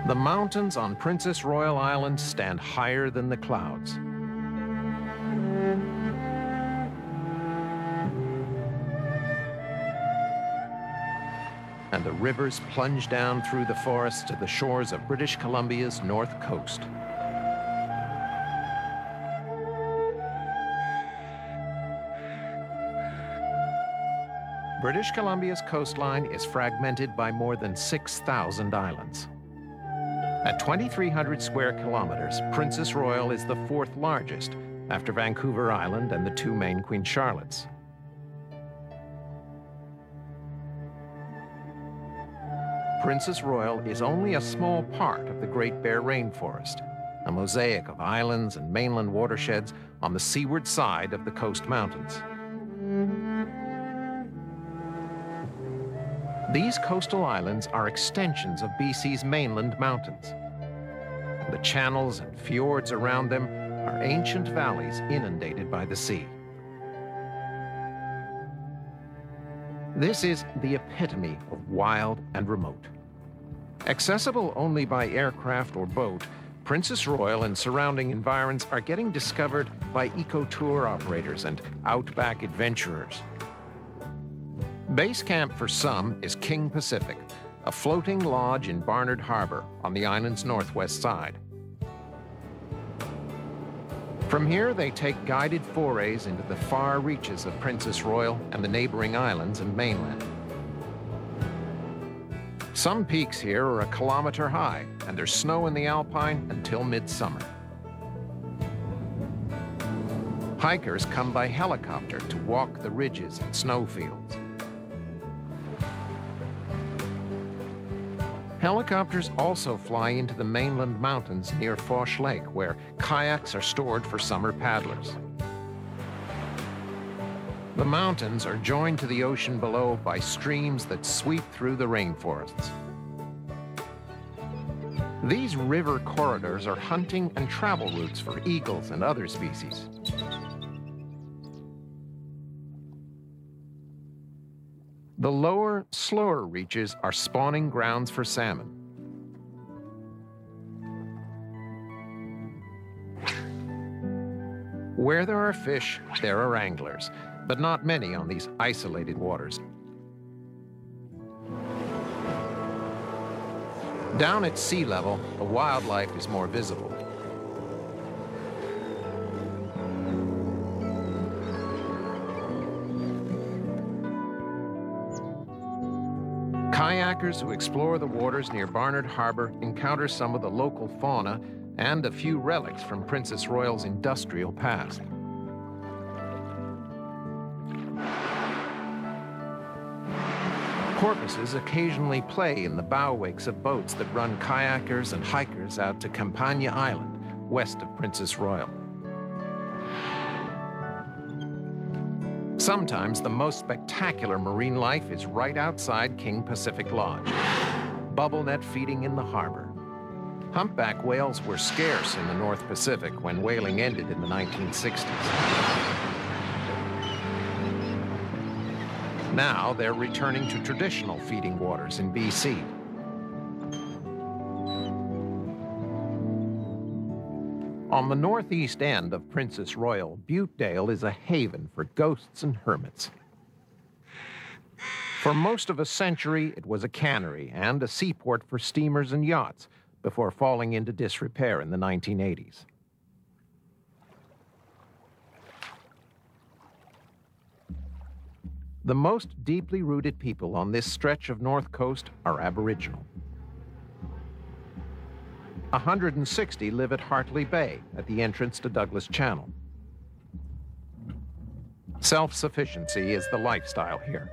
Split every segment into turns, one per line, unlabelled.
The mountains on Princess Royal Island stand higher than the clouds. And the rivers plunge down through the forests to the shores of British Columbia's north coast. British Columbia's coastline is fragmented by more than 6,000 islands. At 2,300 square kilometers, Princess Royal is the fourth largest, after Vancouver Island and the two main Queen Charlottes. Princess Royal is only a small part of the Great Bear Rainforest, a mosaic of islands and mainland watersheds on the seaward side of the Coast Mountains. These coastal islands are extensions of BC's mainland mountains. The channels and fjords around them are ancient valleys inundated by the sea. This is the epitome of wild and remote. Accessible only by aircraft or boat, Princess Royal and surrounding environs are getting discovered by eco-tour operators and outback adventurers. Base camp for some is King Pacific, a floating lodge in Barnard Harbor on the island's northwest side. From here, they take guided forays into the far reaches of Princess Royal and the neighboring islands and mainland. Some peaks here are 1 kilometer high, and there's snow in the Alpine until midsummer. Hikers come by helicopter to walk the ridges and snowfields. Helicopters also fly into the mainland mountains near Foch Lake, where kayaks are stored for summer paddlers. The mountains are joined to the ocean below by streams that sweep through the rainforests. These river corridors are hunting and travel routes for eagles and other species. The lower, slower reaches are spawning grounds for salmon. Where there are fish, there are anglers, but not many on these isolated waters. Down at sea level, the wildlife is more visible. Kayakers who explore the waters near Barnard Harbor encounter some of the local fauna and a few relics from Princess Royal's industrial past. Porpoises occasionally play in the bow wakes of boats that run kayakers and hikers out to Campania Island, west of Princess Royal. Sometimes the most spectacular marine life is right outside King Pacific Lodge, bubble net feeding in the harbor. Humpback whales were scarce in the North Pacific when whaling ended in the 1960s. Now they're returning to traditional feeding waters in BC. On the northeast end of Princess Royal, Buttedale is a haven for ghosts and hermits. For most of a century, it was a cannery and a seaport for steamers and yachts before falling into disrepair in the 1980s. The most deeply rooted people on this stretch of North Coast are Aboriginal. 160 live at Hartley Bay, at the entrance to Douglas Channel. Self-sufficiency is the lifestyle here.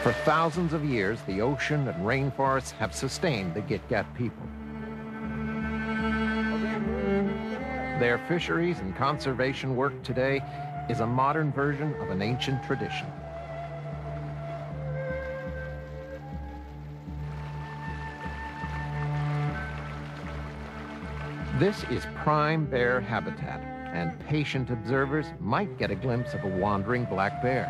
For thousands of years, the ocean and rainforests have sustained the Gitgat people. Their fisheries and conservation work today is a modern version of an ancient tradition. This is prime bear habitat, and patient observers might get a glimpse of a wandering black bear.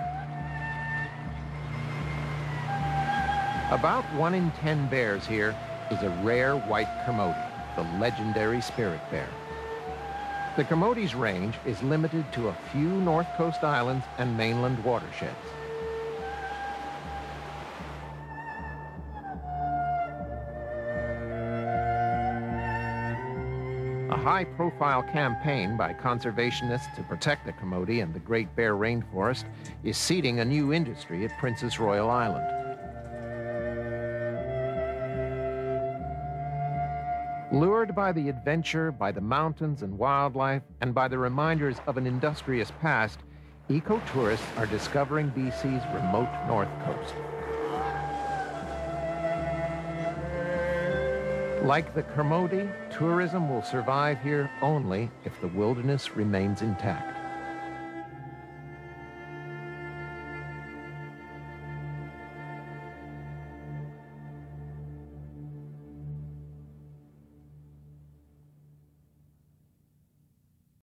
About 1 in 10 bears here is a rare white Kermode, the legendary spirit bear. The Kermode's range is limited to a few North Coast islands and mainland watersheds. A high-profile campaign by conservationists to protect the Kermode and the Great Bear Rainforest is seeding a new industry at Princess Royal Island. Lured by the adventure, by the mountains and wildlife, and by the reminders of an industrious past, eco-tourists are discovering BC's remote North Coast. Like the Kermode, tourism will survive here only if the wilderness remains intact.